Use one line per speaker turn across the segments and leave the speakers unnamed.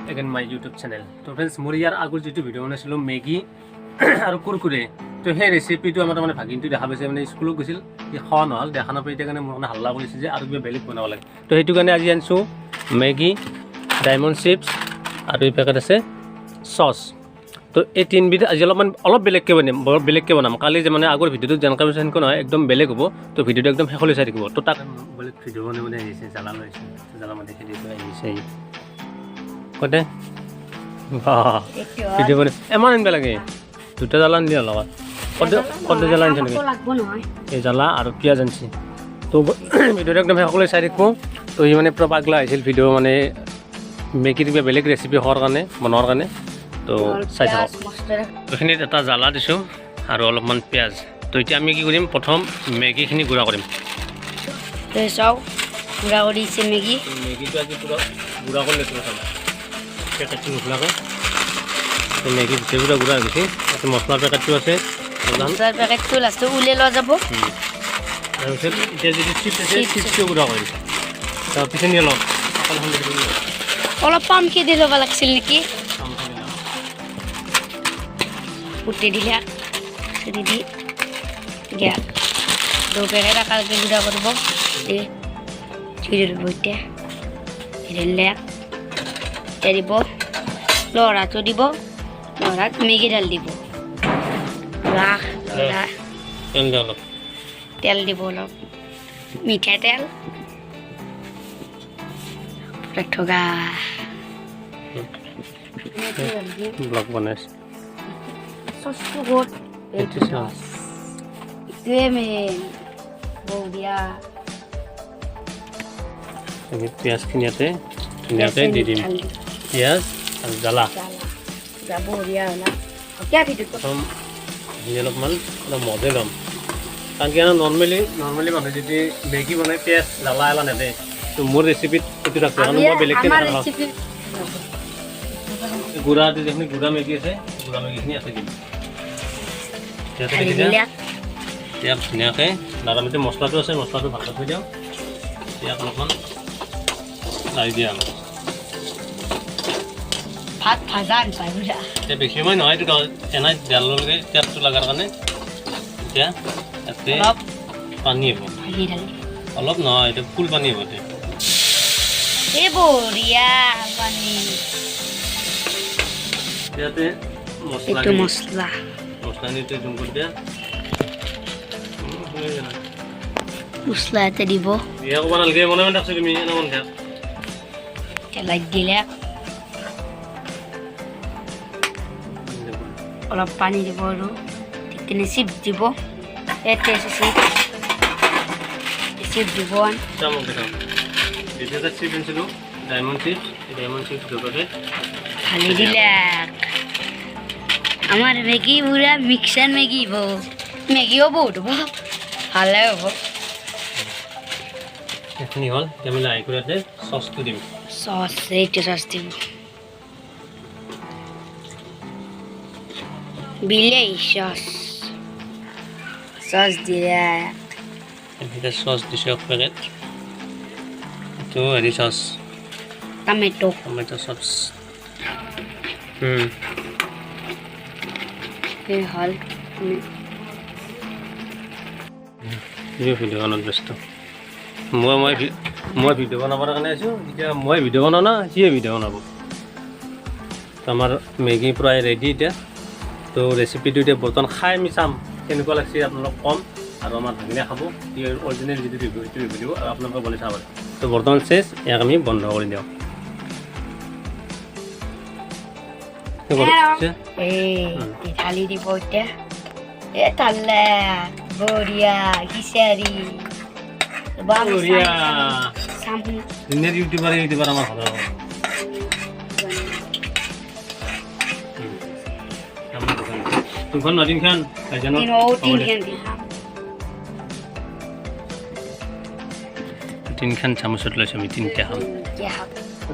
again my YouTube channel. So friends, মোৰ ইয়াৰ আগৰ যেটো ভিডিও বনাইছিলো মেগি আৰু কুৰকুৰে তো সেই ৰেচিপিটো আমাৰ মানে ভাগিনটো দেখা পাইছে মানে স্কুলত গৈছিল কি খাওয়া নহল দেখা নাপাই এতিয়া কাৰণে মোৰ মানে হাল্লা কৰিছে যে আৰু কিবা বেলেগ বনাব লাগে তো সেইটো কাৰণে আজি আনছো মেগি ডায়মণ্ড চিপস আৰু এই পেকেট আছে সস তো এই তিনবিধ আজি অলপ বেলেগকে বনাম কালি যে মানে আগৰ ভিডিওটো যেনকা সেনকো নহয় একদম বেলেগ হ'ব তো ভিডিওটো একদম শেষলৈ চাই থাকিব তো তাক বেলেগ ভিডিও বনাবলৈ আহিছে জ্বালা লৈছে জ্বালা মানে খেলি আহিছে কতে বাহ ভিডিও বনে এমন আনবা লাগে দুটা জ্বালা নিয়া লগত কত জ্বালা আনছ নেকি লাগব নহয় এই জ্বালা আৰু পিয়াজ আনছি তো ভিডিওটো একদম শেষলৈ চাই থাকিব তো ই মানে পুৰা পাগলা আহিছিল ভিডিও মানে মেগিৰ কিবা বেলেগ ৰেচিপি হোৱাৰ কাৰণে বনোৱাৰ কাৰণে তো চাই থাকক এইখিনিত এটা জ্বালা দিছোঁ আৰু অলপমান পিয়াজ তো এতিয়া আমি কি কৰিম প্ৰথম মেগিখিনি গুড়া কৰিম
চাও গুড়া কৰিছে
মেগিটো আজি পুৰা গুড়া কৰি লৈছোঁ চাব পেকেটটো নুখোলাকৈ তো মেগি গোটেইগুড়া গুড়া হৈ গৈছে তাতে মছলাৰ পেকেটটো আছে
মছলাৰ পেকেটটো লাষ্টত উলিয়াই লোৱা যাব
তাৰপিছত এতিয়া যদি চিপছ আছে চিপছটো গুড়া কৰি তাৰপিছত নিয়ে লওক
অলপ পামকে দি ল'ব লাগিছিল নেকি উঠে দিলে দি দিয়া দু পেকেট আকালকে গুড়া করব ছিঁড়ে দেব এটা দিব লড়াটো দিব লড়াত মেগি ডাল দিব তেল দিব অলপ মিঠা তেল ঠগা
ব্লগ বনাইছে
সসটো গোট এইটো সস ইটোৱে মেন বৌদিয়া
আমি পিয়াজখিনি ইয়াতে ধুনীয়াকৈ দি দিম পিয়াজ আৰু জ্বালা
বৌদিয়া হ'লা কিয় ভিডিঅ'ত
প্ৰথম অলপমান অলপ মজে ল'ম কাৰণ কি নৰ্মেলি মানুহে যদি মেগি বনাই পিয়াজ জ্বালা এলা নেদে তো মোৰ ৰেচিপিত এইটো ৰাখোঁ কাৰণ মই বেলেগকৈ নাখাওঁ গুড়া যিখিনি গুড়া মেগি আছে গুড়া মেগিখিনি আছে দিম ইয়াত ধুনীয়াকৈ নাৰামিতে মছলাটো আছে মছলাটো ভালকৈ থৈ দিওঁ ইয়াত অলপমান লাৰি দিয়া
ভাত ভাজা আনপাই
এতিয়া বেছি সময় নহয় এইটো এনাই ডাললৈকে তেলটো লগাৰ কাৰণে এতিয়া ইয়াতে পানী হ'ব অলপ নহয় এতিয়া ফুল পানী হ'ব
এই বঢ়িয়া পানী
ইয়াতে
মছলা
মছলানিতে জুম কৰি দিয়া
মছলা ইয়াতে দিব
বিয়া ক'ব নালাগে মনে মনে থাকছে তুমি এনে মন থাক
তেলাই দিলে অলপ পানী দিব আৰু ঠিক তেনে চিপ দিব ইয়াতে আছে চিপ দিব
চামক দেখাম দ্বিতীয়টা চিপ আনিছিলোঁ ডায়মণ্ড চিপছ দুটাতে
খালি দিলে আমার মেগি পুরা মিক্সার মেগি মেগিও বহুত হব ভালে হব
এখিনি হল আমি লাই করে সসটো দিম
সস এইটা সস দিব বিলেই সস দিলে
এটা সস দিছে এক প্যাকেট তো হেৰি সস
টমেটো
সস
এই হল
ভিডিঅ'খনত ব্যস্ত মই ভিডিঅ' বনাবৰ কাৰণে আছোঁ এতিয়া মই ভিডিঅ' বনাওঁ না সিয়ে ভিডিঅ' বনাব তো আমাৰ মেগি প্ৰায় ৰেডি এতিয়া তো ৰেচিপিটো এতিয়া বৰ্তমান খাই আমি চাম কেনেকুৱা লাগিছে আপোনালোক কম আৰু আমাৰ ভাগিনে খাব কি অৰিজিনেল যিটো ৰিভিউ সেইটো ৰিভিউ দিব আৰু আপোনালোকে বনাই চাব তো বৰ্তমান চেছ ইয়াক আমি বন্ধ কৰি দিওঁ
ঢালি দিব এতিয়া তালে বঢ়িয়া খিচাৰি
ইউটিউবাৰ আমাৰ ঘৰৰ তুমখন নদীন খান তিনখান চামচত লৈছোঁ আমি তিনিটা খাম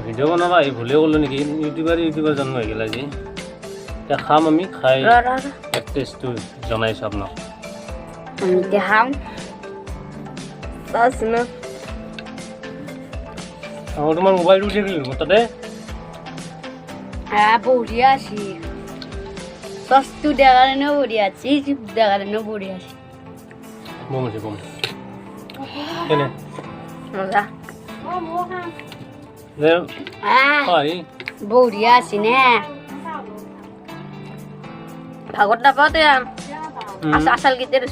ভিডিঅ' বনাবা এই ভুলে ক'লোঁ নেকি ইউটিউবাৰ জন্ম হৈ গ'ল আজি এতিয়া খাম আমি খাই টেষ্টটো জনাইছোঁ আপোনাক
খাম
তোমাৰ মোবাইলটো উঠি গ'ল তাতে
হ্যাঁ বড়িয়া আছি সস্তু দেখানো বড়িয়া আছি দেখানো বড়িয়া আছি
বমছে বম কেনে
মজা
দে
হ্যাঁ
হয়
বড়িয়া আছি নে ভাগত নাপাওতে আসাল গীতের